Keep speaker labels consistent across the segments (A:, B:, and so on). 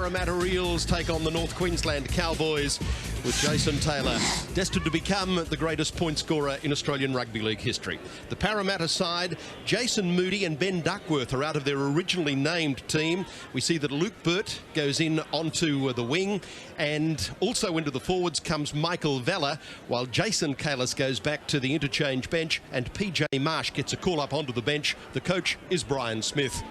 A: Parramatta Eels take on the North Queensland Cowboys, with Jason Taylor destined to become the greatest point scorer in Australian Rugby League history. The Parramatta side, Jason Moody and Ben Duckworth are out of their originally named team. We see that Luke Burt goes in onto the wing, and also into the forwards comes Michael Vella, while Jason Kalis goes back to the interchange bench and PJ Marsh gets a call up onto the bench. The coach is Brian Smith.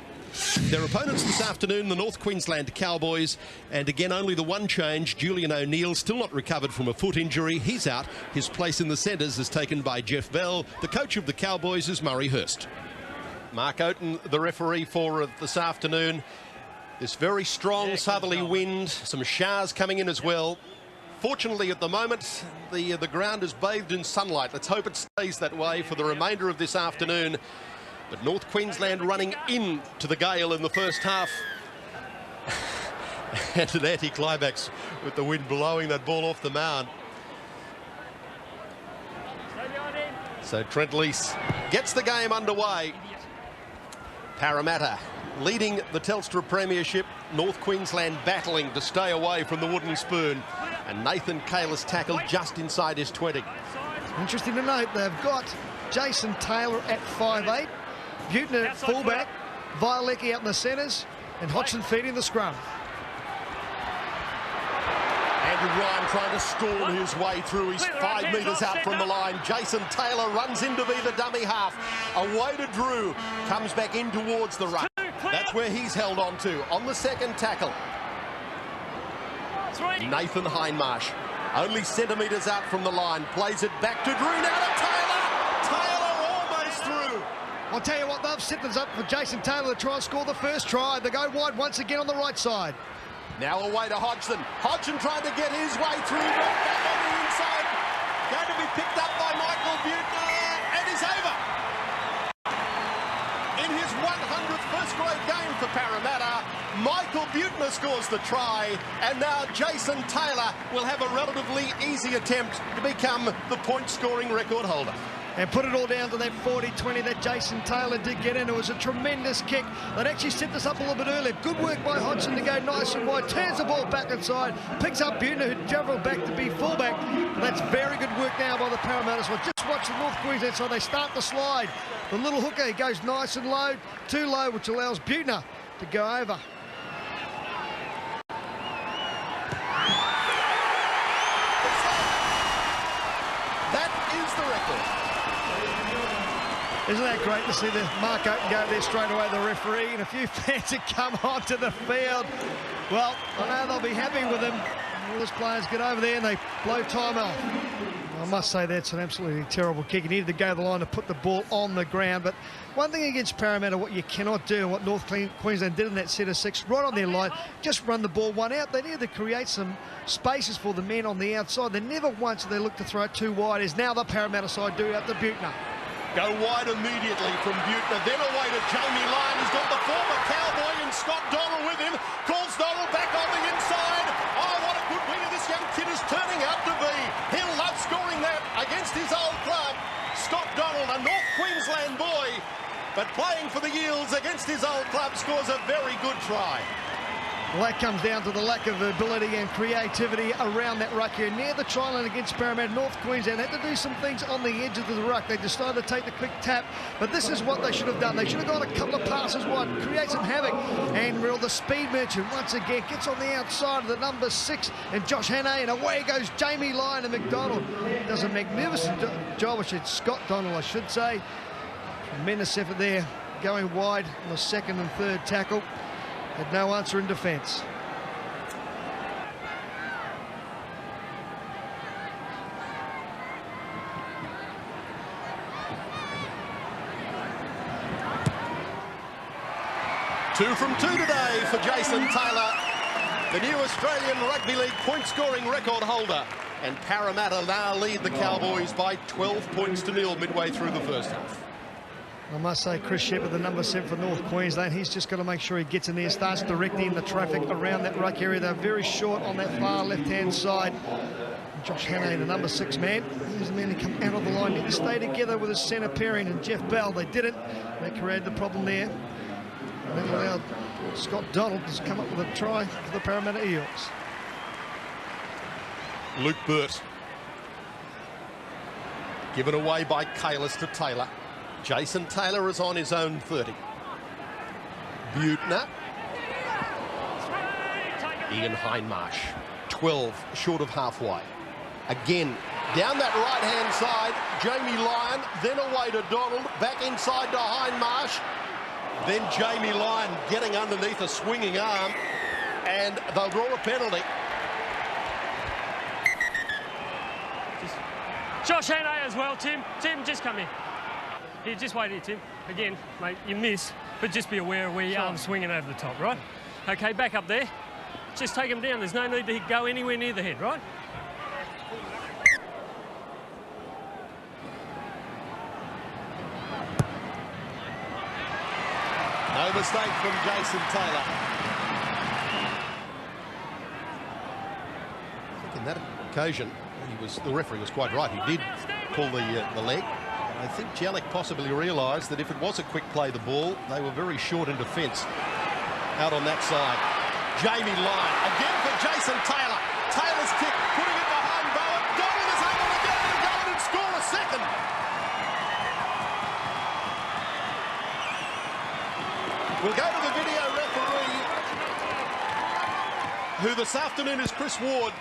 A: Their opponents this afternoon, the North Queensland Cowboys, and again only the one change. Julian O'Neill still not recovered from a foot injury. He's out. His place in the centres is taken by Jeff Bell. The coach of the Cowboys is Murray Hurst. Mark Oaten, the referee for this afternoon. This very strong southerly wind, some showers coming in as well. Fortunately, at the moment, the ground is bathed in sunlight. Let's hope it stays that way for the remainder of this afternoon. But North Queensland running into the gale in the first half. And an anti-climax with the wind blowing that ball off the mound. So Trent Lease gets the game underway. Parramatta leading the Telstra Premiership. North Queensland battling to stay away from the wooden spoon. And Nathan Kalis tackled just inside his 20.
B: Interesting to note, they've got Jason Taylor at 5'8", Buettner at fullback, Violecki out in the centres, and Hodgson feeding the scrum.
A: Andrew Ryan trying to storm his way through. He's 5 metres out from the line. Jason Taylor runs in to be the dummy half. Away to Drew. Comes back in towards the ruck. That's where he's held on to. On the second tackle, Nathan Hindmarsh. Only centimetres out from the line. Plays it back to Drew. Now to Taylor. Taylor almost through.
B: I'll tell you what, they've set this up for Jason Taylor to try and score the first try. They go wide once again on the right side.
A: Now away to Hodgson. Hodgson trying to get his way through, but back on the inside. Going to be picked up by Michael Buettner, and is over. In his 100th first-grade game for Parramatta, Michael Buettner scores the try, and now Jason Taylor will have a relatively easy attempt to become the point-scoring record holder.
B: And put it all down to that 40-20 that Jason Taylor did get in. It was a tremendous kick. They'd actually set this up a little bit earlier. Good work by Hodgson to go nice and wide. Turns the ball back inside. Picks up Buettner, who travelled back to be fullback. That's very good work now by the Parramatta. So just watch the North Queensland side. They start the slide. The little hooker, he goes nice and low. Too low, which allows Buettner to go over.
A: That is the record.
B: Isn't that great to see the Mark Oaten go there straight away, the referee, and a few fans that come onto the field. Well, I know they'll be happy with him. All those players get over there and they blow time off. I must say that's an absolutely terrible kick. He needed to go to the line to put the ball on the ground. But one thing against Parramatta, what you cannot do, and what North Queensland did in that set of 6, right on their line, just run the ball one out. They needed to create some spaces for the men on the outside. They never once they looked to throw it too wide, as now the Parramatta side do out to Buettner.
A: Go wide immediately from Buettner, then away to Jamie Lyon. He's got the former Cowboy and Scott Donald with him. Calls Donald back on the inside. Oh, what a good winger this young kid is turning out to be. He'll love scoring that against his old club. Scott Donald, a North Queensland boy, but playing for the Eels against his old club, scores a very good try.
B: Well, that comes down to the lack of ability and creativity around that ruck here. Near the try line against Parramatta, North Queensland had to do some things on the edge of the ruck. They decided to take the quick tap, but this is what they should have done. They should have gone a couple of passes wide, create some havoc. And Real, the speed merchant, once again, gets on the outside of the number 6 and Josh Hannay, and away goes Jamie Lyon, and McDonald does a magnificent job, which is Scott Donald, I should say. Tremendous effort there, going wide on the second and third tackle. Had no answer in defence.
A: Two from two today for Jason Taylor, the new Australian Rugby League point-scoring record holder. And Parramatta now lead the Cowboys by 12 points to nil midway through the first half.
B: I must say, Chris Shepherd, the number 7 for North Queensland, he's just got to make sure he gets in there, starts directing the traffic around that ruck area. They're very short on that far left-hand side. And Josh Hannay, the number 6 man, he's the man who come out of the line. Need to stay together with his centre pairing, and Jeff Bell. They didn't. They created the problem there. And that allowed Scott Donald to come up with a try for the Parramatta Eels.
A: Luke Burt. Given away by Kalis to Taylor. Jason Taylor is on his own 30. Butner. Ian Hindmarsh. 12 short of halfway. Again, down that right-hand side, Jamie Lyon, then away to Donald, back inside to Hindmarsh. Then Jamie Lyon getting underneath a swinging arm, and they'll draw a penalty.
C: Josh Hannay as well, Tim. Tim, just come here. Here, just wait here, Tim. Again, mate, you miss, but just be aware of where your arm's swinging over the top, right? Okay, back up there. Just take him down. There's no need to go anywhere near the head, right?
A: No mistake from Jason Taylor. I think in that occasion, the referee was quite right. He did pull the leg. I think Jellick possibly realised that if it was a quick play the ball, they were very short in defence out on that side. Jamie Lyon again for Jason Taylor. Taylor's kick, putting it behind Bowen. Donald is able to get it and go and score a second. We'll go to the video referee, who this afternoon is Chris Ward.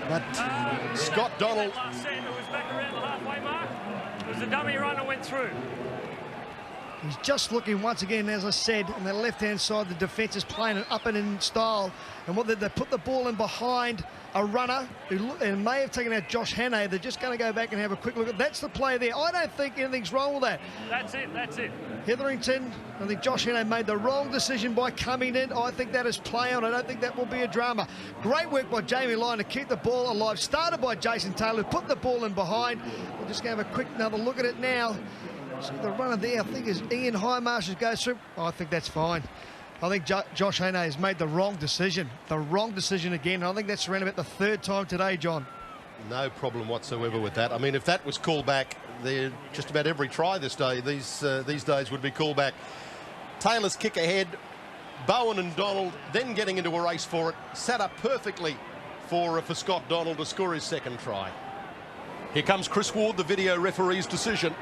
A: But Scott Donald.
C: Last set, it was back around the halfway mark. It was a dummy run and went through.
B: He's just looking once again, as I said, on the left-hand side. The defence is playing an up and in style. And what they put the ball in behind a runner who may have taken out Josh Hannay. They're just going to go back and have a quick look at that's the play there. I don't think anything's wrong with that.
C: That's it, that's it.
B: Hetherington, I think Josh Hannay made the wrong decision by coming in. I think that is play on. I don't think that will be a drama. Great work by Jamie Lyon to keep the ball alive. Started by Jason Taylor, put the ball in behind. We're just going to have a quick another look at it now. See the runner there, I think, is Ian Hindmarsh goes through. Oh, I think that's fine. I think Josh Hannay has made the wrong decision. The wrong decision again. I think that's around about the third time today, John.
A: No problem whatsoever with that. I mean, if that was called back, just about every try this day, these days would be called back. Taylor's kick ahead, Bowen and Donald then getting into a race for it, set up perfectly for Scott Donald to score his second try. Here comes Chris Ward, the video referee's decision.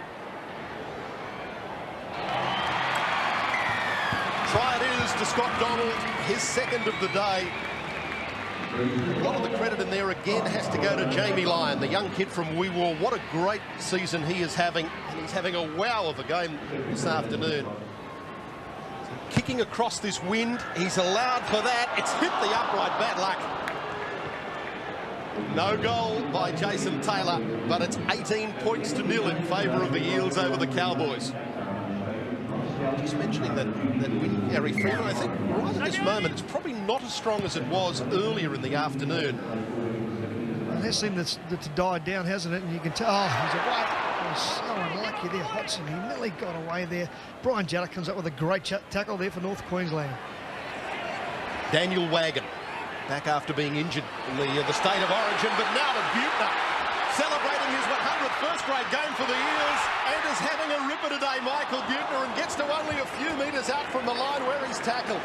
A: Try it is to Scott Donald, his second of the day. A lot of the credit in there again has to go to Jamie Lyon, the young kid from Weewar. What a great season he is having, and he's having a wow of a game this afternoon. Kicking across this wind, he's allowed for that. It's hit the upright, bad luck. No goal by Jason Taylor, but it's 18 points to 0 in favour of the Eels over the Cowboys. Just mentioning that wind, Harry Freeman, I think right at this moment it's probably not as strong as it was earlier in the afternoon.
B: It has seemed to die down, hasn't it? And you can tell, oh, he's away. He was so unlucky there, Hodgson. He nearly got away there. Brian Jaddock comes up with a great tackle there for North Queensland.
A: Daniel Wagon back after being injured in the state of origin, but now to Butner, celebrating his 100th first-grade game for the Eels, and is having a ripper today, Michael Butner, and gets to only a few metres out from the line where he's tackled.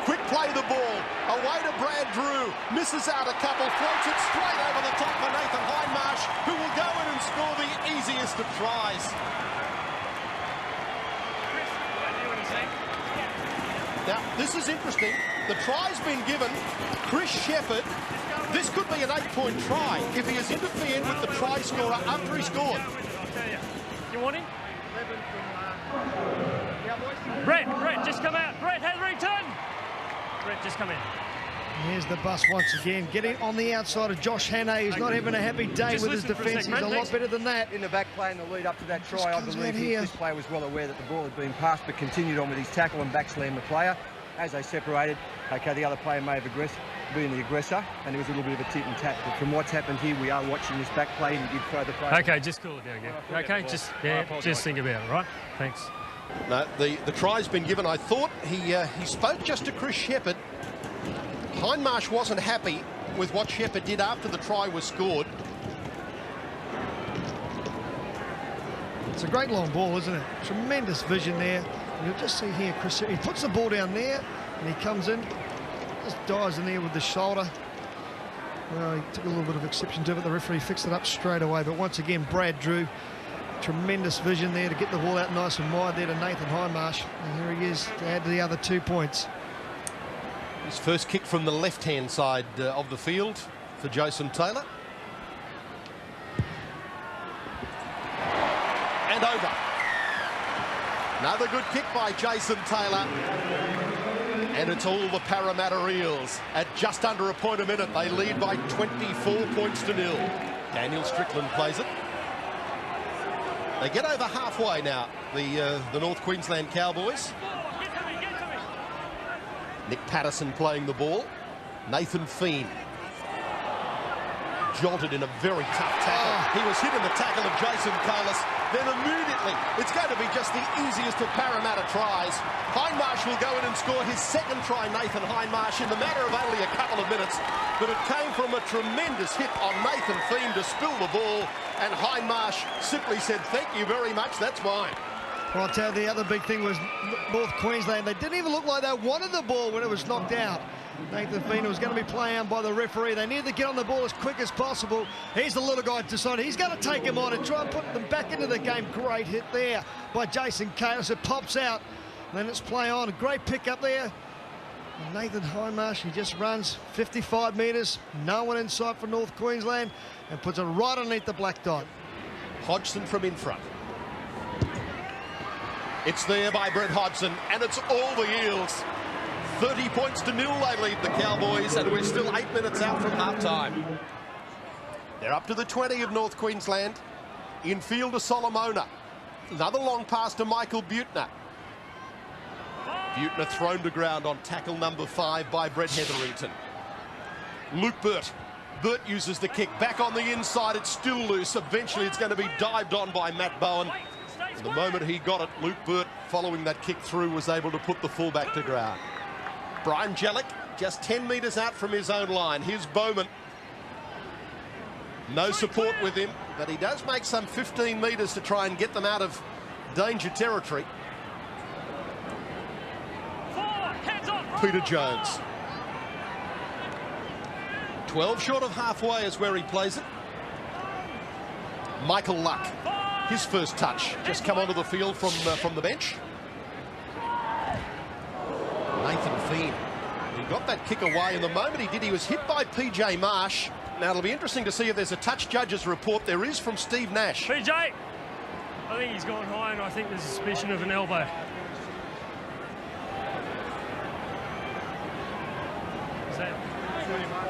A: Quick play the ball, away to Brad Drew, misses out a couple, floats it straight over the top for Nathan Hindmarsh, who will go in and score the easiest of tries. Now, this is interesting. The try's been given. Chris Shepherd, this could be an 8-point try if he has interfered with the try scorer after he scored.
C: You want him? Brett, just come out. Brett Hetherington! Brett, just come in.
B: Here's the bus once again, getting on the outside of Josh Hannay. He's not having a happy day with his defence. He's a lot better than that.
D: In the back play in the lead up to that try, I believe this player was well aware that the ball had been passed, but continued on with his tackle and backslammed the player. As they separated, okay, the other player may have been the aggressor, and there was a little bit of a tit and tat. But from what's happened here, we are watching this back play, and he did throw the player.
C: Okay, just cool it down again. Okay, just think about it, right? Thanks.
A: No, the try's been given. I thought he spoke just to Chris Shepherd. Hindmarsh wasn't happy with what Shepherd did after the try was scored.
B: It's a great long ball, isn't it? Tremendous vision there. You'll just see here, Chris, he puts the ball down there and he comes in, just dives in there with the shoulder. Well, he took a little bit of exception to it. The referee fixed it up straight away. But once again, Brad Drew, tremendous vision there to get the ball out nice and wide there to Nathan Hindmarsh. And here he is to add the other 2 points.
A: His first kick from the left-hand side of the field for Jason Taylor. And over. Another good kick by Jason Taylor. And it's all the Parramatta Eels. At just under a point a minute, they lead by 24 points to 0. Daniel Strickland plays it. They get over halfway now, the North Queensland Cowboys. Nick Patterson playing the ball. Nathan Feen. Jolted in a very tough tackle. He was hit in the tackle of Jason Taylor. Then immediately, it's going to be just the easiest of Parramatta tries. Hindmarsh will go in and score his second try, Nathan Hindmarsh, in the matter of only a couple of minutes. But it came from a tremendous hit on Nathan Feen to spill the ball. And Hindmarsh simply said, "Thank you very much, that's mine."
B: Well, I'll tell you, the other big thing was North Queensland. They didn't even look like they wanted the ball when it was knocked out. Nathan Feen was going to be playing out by the referee. They needed to get on the ball as quick as possible. Here's the little guy decided he's going to take him on and try and put them back into the game. Great hit there by Jason Kalis. It pops out. Then it's play on. A great pick up there. And Nathan Hindmarsh, he just runs 55 metres. No one in sight for North Queensland and puts it right underneath the black dot.
A: Hodgson from in front. It's there by Brett Hodgson, and it's all the Eels. 30 points to 0 they lead the Cowboys, and we're still 8 minutes out from half-time. They're up to the 20 of North Queensland. Infield to Solomona. Another long pass to Michael Butner. Butner thrown to ground on tackle number 5 by Brett Hetherington. Luke Burt. Burt uses the kick back on the inside. It's still loose. Eventually it's going to be dived on by Matt Bowen. The moment he got it, Luke Burt, following that kick through, was able to put the fullback to ground. Brian Jellick just 10 metres out from his own line. Here's Bowman. No support with him, but he does make some 15 metres to try and get them out of danger territory. Peter Jones. 12 short of halfway is where he plays it. Michael Luck. His first touch just come onto the field from the bench. Nathan Feen. He got that kick away, and the moment he did, he was hit by PJ Marsh. Now it'll be interesting to see if there's a touch judge's report. There is from Steve Nash.
C: PJ, I think he's gone high, and I think there's a suspicion of an elbow.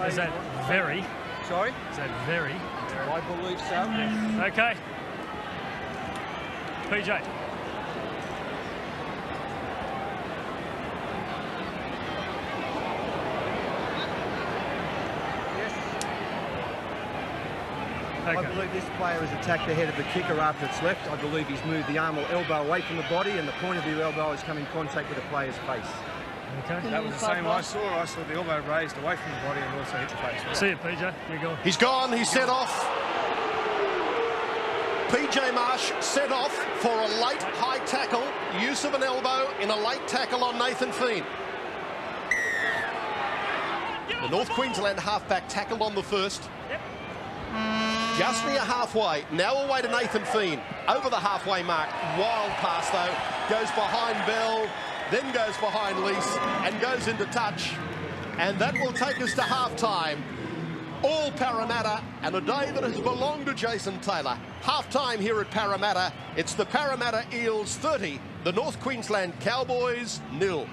C: Is that very?
D: Sorry?
C: Is that very?
D: I believe so.
C: Okay. PJ.
D: Okay. I believe this player has attacked the head of the kicker after it's left. I believe he's moved the arm or elbow away from the body, and the point of the elbow has come in contact with the player's face.
C: Okay.
E: That was the same I saw. I saw the elbow raised away from the body and also hit the face.
C: See you, PJ. You're gone.
A: He's gone. He's set off. PJ Marsh set off for a late high tackle. Use of an elbow in a late tackle on Nathan Feen. The North Queensland halfback tackled on the first.
C: Yep.
A: Just near halfway. Now away to Nathan Feen. Over the halfway mark. Wild pass, though. Goes behind Bell. Then goes behind Lease and goes into touch. And that will take us to half-time. All Parramatta, and a day that has belonged to Jason Taylor. Half-time here at Parramatta. It's the Parramatta Eels 30, the North Queensland Cowboys 0.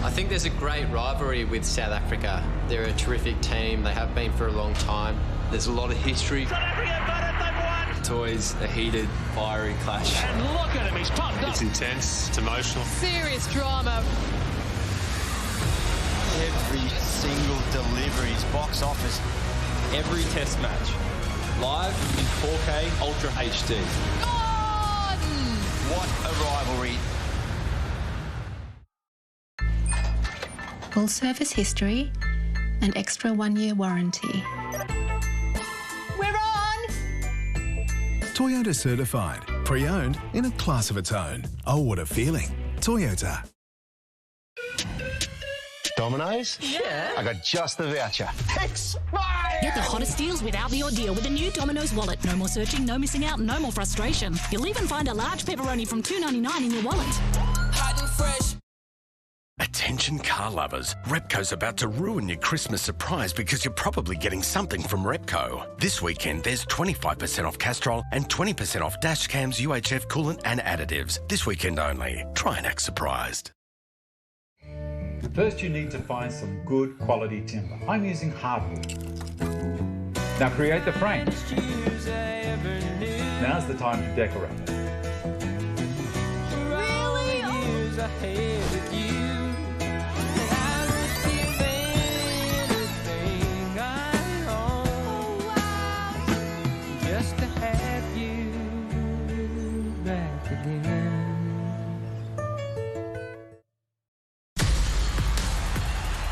F: I think there's a great rivalry with South Africa. They're a terrific team. They have been for a long time. There's a lot of history.
G: South Africa got it, they've won.
F: It's always a heated, fiery clash.
G: And look at him, he's pumped up.
H: It's intense, it's emotional.
I: Serious drama.
J: Every single delivery is box office.
K: Every test match, live in 4K Ultra HD.
I: Gordon!
J: What a rivalry.
L: Full service history,
H: and extra 1-year warranty.
I: We're on!
L: Toyota certified, pre-owned in a class of its own. Oh, what a feeling. Toyota.
M: Domino's?
I: Yeah.
M: I got just the voucher. Expired!
N: Get the hottest deals without the ordeal with the new Domino's wallet. No more searching, no missing out, no more frustration. You'll even find a large pepperoni from $2.99 in your wallet.
O: Hot and fresh.
P: Attention car lovers, Repco's about to ruin your Christmas surprise because you're probably getting something from Repco. This weekend there's 25% off Castrol and 20% off dash cams, UHF coolant and additives. This weekend only. Try and act surprised.
Q: First you need to find some good quality timber. I'm using hardwood. Now create the frame. Now's the time to decorate it.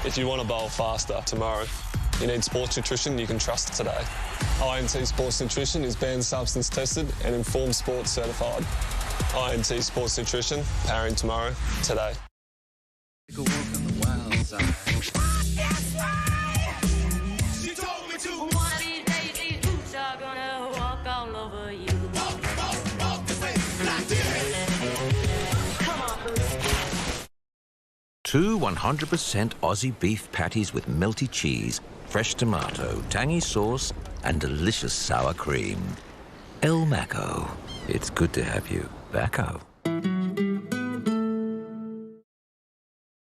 R: If you want to bowl faster tomorrow, you need sports nutrition you can trust today. INT Sports Nutrition is banned substance tested and Informed Sports certified. INT Sports Nutrition, powering tomorrow, today.
O: Go walk on the wild side.
G: That's right! She told me to.
S: One of these days, these boots are gonna walk all over you.
G: Walk the way, like this.
S: Come on, Bruce.
T: 2 100% Aussie beef patties with melty cheese, fresh tomato, tangy sauce, and delicious sour cream. El Maco. It's good to have you back-o.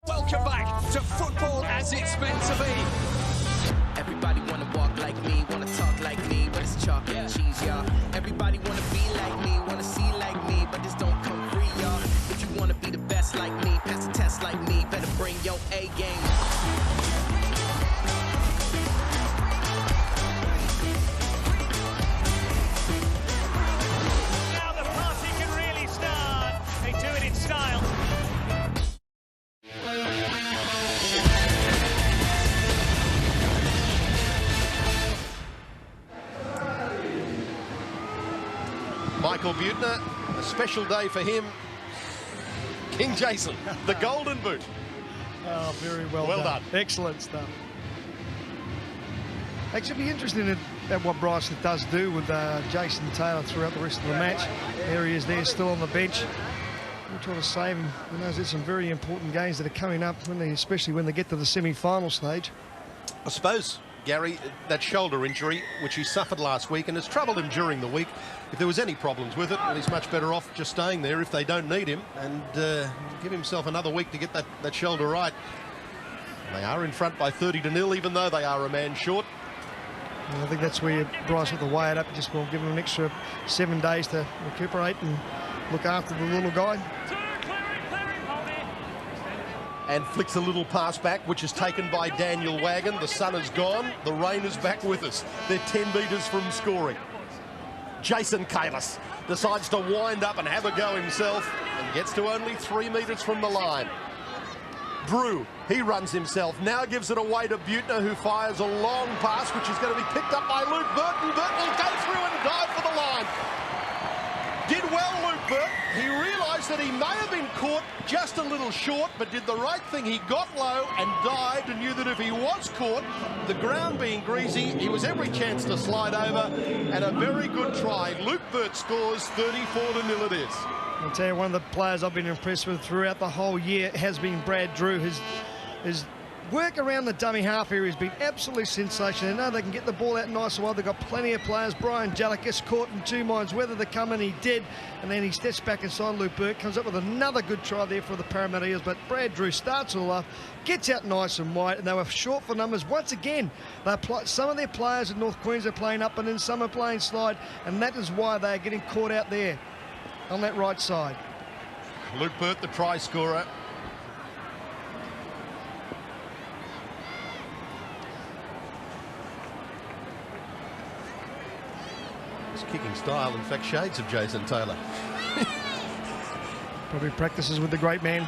O: Welcome back to football as it's meant to be. Everybody wanna walk like me, wanna talk like me, but it's chalk and cheese, y'all. Everybody wanna be like me, wanna see like me, but this don't come free, y'all. If you wanna be the best like me, pass the test like me, better bring your A game.
G: Now the party can really start. They do it in style.
A: Michael Butner, a special day for him. King Jason, the golden boot.
B: Oh, very well done. Excellent stuff. Actually, be interesting at what Bryson does do with Jason Taylor throughout the rest of the match. There he is there, still on the bench. We're trying to save him. He knows there's some very important games that are coming up, especially when they get to the semi-final stage.
A: I suppose, Gary, that shoulder injury, which he suffered last week and has troubled him during the week, if there was any problems with it, well, he's much better off just staying there if they don't need him and give himself another week to get that shoulder right. They are in front by 30-0, even though they are a man short.
B: And I think that's where Bryce with the weigh it up. Just will give him an extra 7 days to recuperate and look after the little guy.
A: And flicks a little pass back, which is taken by Daniel Wagon. The sun is gone. The rain is back with us. They're 10 metres from scoring. Jason Kalis decides to wind up and have a go himself and gets to only 3 metres from the line. Brew, he runs himself, now gives it away to Butner, who fires a long pass, which is going to be picked up by Luke Burton. Burton will go through and dive for the line. Did well, Luke Burt. He realised that he may have been caught just a little short, but did the right thing. He got low and dived and knew that if he was caught, the ground being greasy, he was every chance to slide over, and a very good try. Luke Burt scores, 34-0 it is.
B: I'll tell you, one of the players I've been impressed with throughout the whole year has been Brad Drew. His work around the dummy half area has been absolutely sensational. They know they can get the ball out nice and wide. They've got plenty of players. Brian Jalakis caught in 2 minds whether to come in, he did. And then he steps back inside. Luke Burke comes up with another good try there for the Parramatta Eels. But Brad Drew starts all off, gets out nice and wide, and they were short for numbers. Once again, some of their players in North Queensland are playing up and in, some are playing slide, and that is why they are getting caught out there on that right side.
A: Luke Burt, the try scorer. His kicking style, in fact, shades of Jason Taylor.
B: Probably practices with the great man.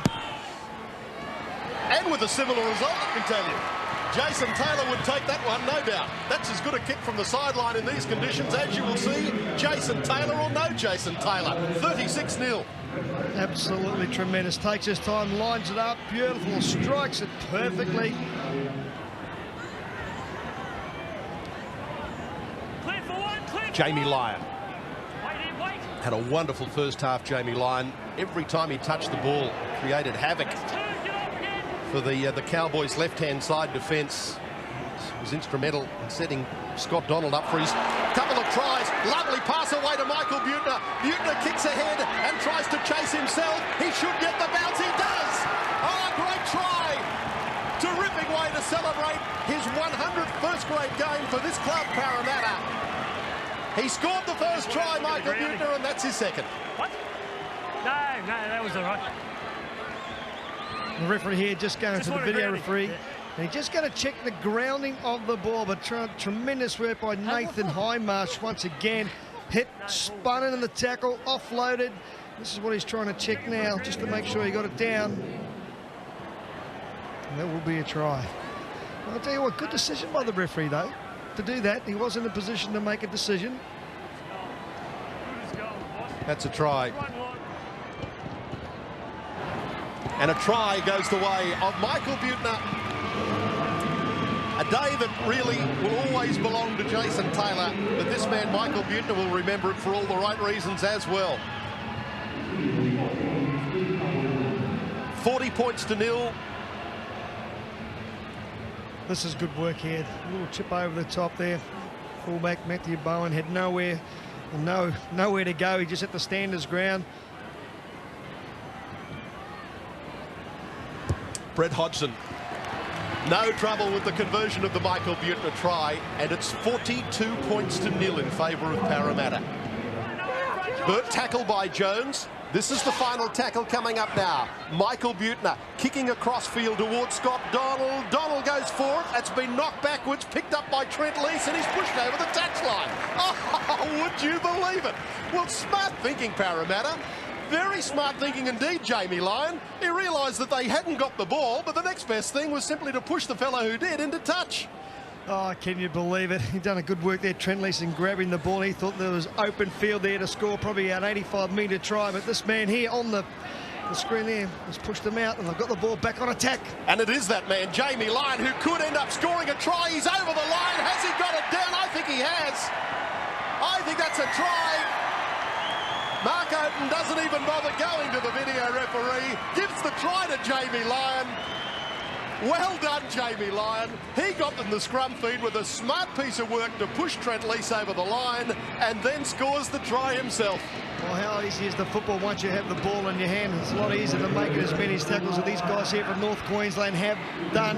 A: And with a similar result, I can tell you. Jason Taylor would take that one, no doubt. That's as good a kick from the sideline in these conditions as you will see. Jason Taylor or no Jason Taylor. 36-0.
B: Absolutely tremendous. Takes his time, lines it up, beautiful, strikes it perfectly.
A: Jamie Lyon. Had a wonderful first half, Jamie Lyon. Every time he touched the ball, created havoc for the Cowboys' left-hand side defence. Was instrumental in setting Scott Donald up for his couple of tries. Lovely pass away to Michael Buettner. Buettner kicks ahead and tries to chase himself. He should get the bounce. He does. Oh, great try. Terrific way to celebrate his 100th first-grade game for this club, Parramatta. He scored the first try, Michael Buettner, and that's his second.
C: What? No, that was all right.
B: The referee here just going to the video referee. Yeah. And he's just going to check the grounding of the ball, but tremendous work by Nathan Highmarsh once again. Hit, spun into the tackle, offloaded. This is what he's trying to check now, just to make sure he got it down. And that will be a try. I'll tell you what, good decision by the referee, though, to do that. He was in a position to make a decision.
A: That's a try. And a try goes the way of Michael Buettner. A day that really will always belong to Jason Taylor, but this man, Michael Buettner, will remember it for all the right reasons as well. 40 points to 0.
B: This is good work here. A little chip over the top there. Fullback Matthew Bowen had nowhere to go. He just had to stand his ground.
A: Brett Hodgson. No trouble with the conversion of the Michael Buettner try, and it's 42 points to 0 in favour of Parramatta. Burt tackle by Jones. This is the final tackle coming up now. Michael Buettner kicking across field towards Scott Donald. Donald goes for it. That's been knocked backwards, picked up by Trent Lease, and he's pushed over the touchline. Oh, would you believe it? Well, smart thinking, Parramatta. Very smart thinking indeed, Jamie Lyon. He realised that they hadn't got the ball, but the next best thing was simply to push the fellow who did into touch.
B: Oh, can you believe it? He'd done a good work there, Trent Leeson, grabbing the ball. He thought there was open field there to score probably an 85-metre try, but this man here on the screen there has pushed them out, and they've got the ball back on attack.
A: And it is that man, Jamie Lyon, who could end up scoring a try. He's over the line. Has he got it down? I think he has. I think that's a try. Mark Oaten doesn't even bother going to the video referee. Gives the try to Jamie Lyon. Well done, Jamie Lyon. He got in the scrum feed with a smart piece of work to push Trent Lease over the line and then scores the try himself.
B: Well, how easy is the football once you have the ball in your hand? It's a lot easier to make it as many tackles as these guys here from North Queensland have done.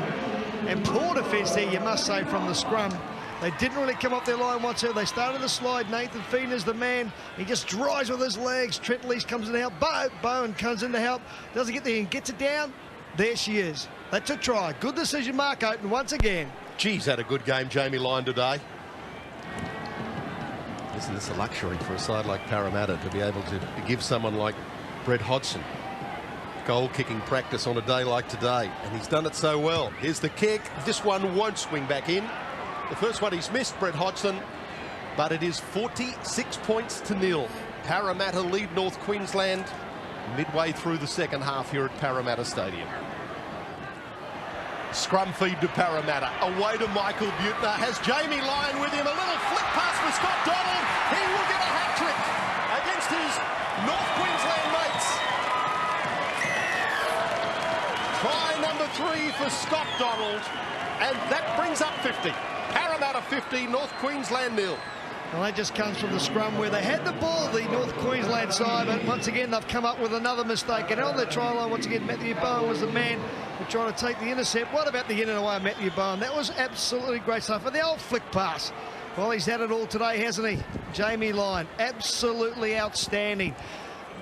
B: And poor defence there, you must say, from the scrum. They didn't really come up their line once here. They started the slide. Nathan Feener's the man. He just drives with his legs. Trent Lease comes in to help. Bowen comes in to help. Doesn't get there and gets it down. There she is. That's a try. Good decision, Mark Oaten, once again.
A: Geez, had a good game, Jamie Lyon, today. Isn't this a luxury for a side like Parramatta to be able to give someone like Brett Hodgson goal-kicking practice on a day like today? And he's done it so well. Here's the kick. This one won't swing back in. The first one he's missed, Brett Hodgson, but it is 46 points to 0. Parramatta lead North Queensland midway through the second half here at Parramatta Stadium. Scrum feed to Parramatta, away to Michael Buettner, has Jamie Lyon with him, a little flick pass for Scott Donald. He will get a hat-trick against his North Queensland mates. Try number 3 for Scott Donald, and that brings up 50. Parramatta 50, North Queensland 0.
B: Well, that just comes from the scrum where they had the ball, the North Queensland side, but once again they've come up with another mistake. And on the try line, once again, Matthew Bowen was the man who tried to take the intercept. What about the in and away of Matthew Bowen? That was absolutely great stuff. And the old flick pass. Well, he's had it all today, hasn't he? Jamie Lyon, absolutely outstanding.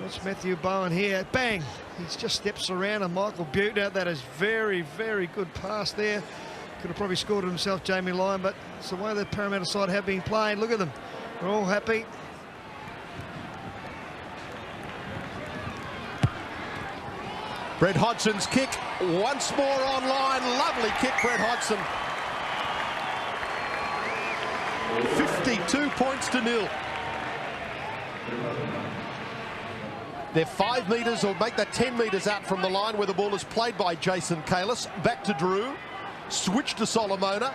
B: Watch Matthew Bowen here. Bang! He just steps around, and Michael Buettner. That is very, very good pass there. Could have probably scored it himself, Jamie Lyon, but it's the way the Parramatta side have been playing. Look at them. They're all happy.
A: Brett Hodgson's kick once more online. Lovely kick, Brett Hodgson. 52 points to 0. They're 5 metres, or make that 10 metres out from the line where the ball is played by Jason Kalis. Back to Drew. Switch to Solomona.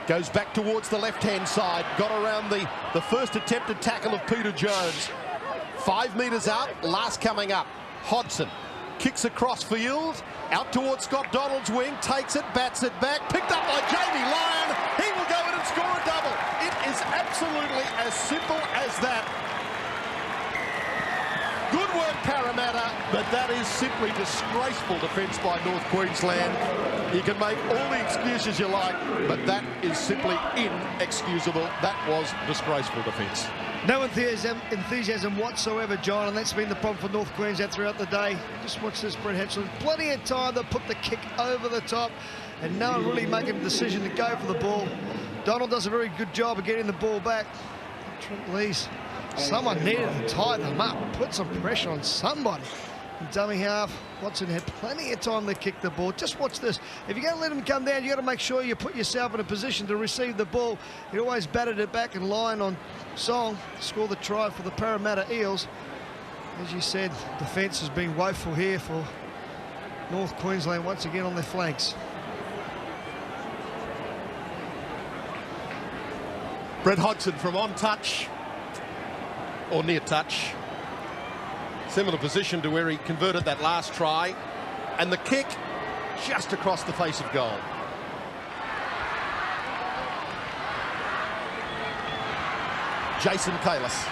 A: Goes back towards the left-hand side. Got around the first attempted tackle of Peter Jones. 5 metres out, last coming up. Hodgson kicks across field. Out towards Scott Donald's wing. Takes it, bats it back. Picked up by Jamie Lyon. He will go in and score a double. It is absolutely as simple as that. Good work, Parramatta, but that is simply disgraceful defence by North Queensland. You can make all the excuses you like, but that is simply inexcusable. That was disgraceful defence.
B: No enthusiasm whatsoever, John, and that's been the problem for North Queensland throughout the day. Just watch this, Brett Hodgson. Plenty of time to put the kick over the top, and no one really making a decision to go for the ball. Donald does a very good job of getting the ball back. Trent Lees. Someone needed to tie them up, put some pressure on somebody. Dummy half, Watson had plenty of time to kick the ball. Just watch this. If you're going to let him come down, you've got to make sure you put yourself in a position to receive the ball. He always batted it back and line on Song to score the try for the Parramatta Eels. As you said, defence has been woeful here for North Queensland once again on their flanks.
A: Brett Hodgson from on touch, or near touch. Similar position to where he converted that last try. And the kick just across the face of goal. Jason Kalis.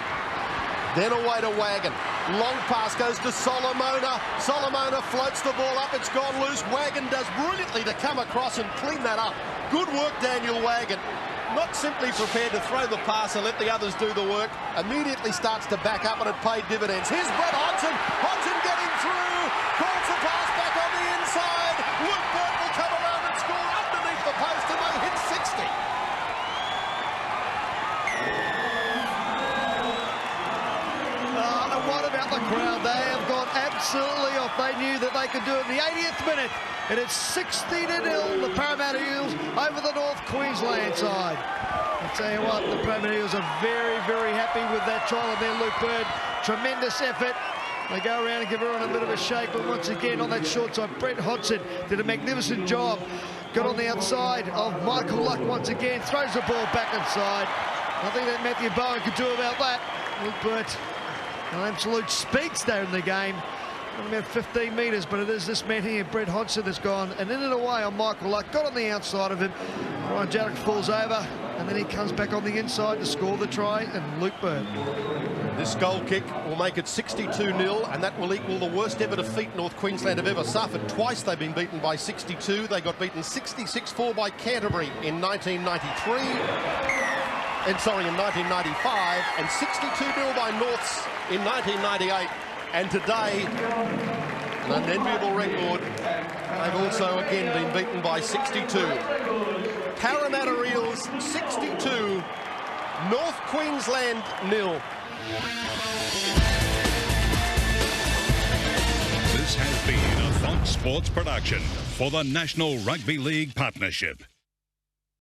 A: Then away to Wagon. Long pass goes to Solomona. Solomona floats the ball up. It's gone loose. Wagon does brilliantly to come across and clean that up. Good work, Daniel Wagon. Not simply prepared to throw the pass and let the others do the work. Immediately starts to back up, and it paid dividends. Here's Brett Hodgson. Hodgson getting through. Calls the pass back on the inside. Luke Burt will come around and score underneath the post, and they hit 60.
B: And what about the crowd? They have gone absolutely off. They knew that they could do it in the 80th minute. And it's 60-0, the Parramatta Eels over the North Queensland side. I'll tell you what, the Parramatta Eels are very, very happy with that try on their Luke Bird. Tremendous effort. They go around and give everyone a bit of a shake, but once again on that short side, Brett Hodgson did a magnificent job. Got on the outside of Michael Luck once again, throws the ball back inside. Nothing that Matthew Bowen could do about that. Luke Bird, an absolute speedster in the game. About 15 metres, but it is this man here, Brett Hodgson, that's gone and in and away on Michael Luck. Got on the outside of him. Ryan Jarek falls over, and then he comes back on the inside to score the try, and Luke Bird.
A: This goal kick will make it 62-0, and that will equal the worst ever defeat North Queensland have ever suffered. Twice they've been beaten by 62. They got beaten 66-4 by Canterbury in 1993. In 1995, and 62-0 by Norths in 1998. And today, an unenviable record. They've also again been beaten by 62. Parramatta Eels 62, North Queensland 0.
U: This has been a Fox Sports production for the National Rugby League Partnership.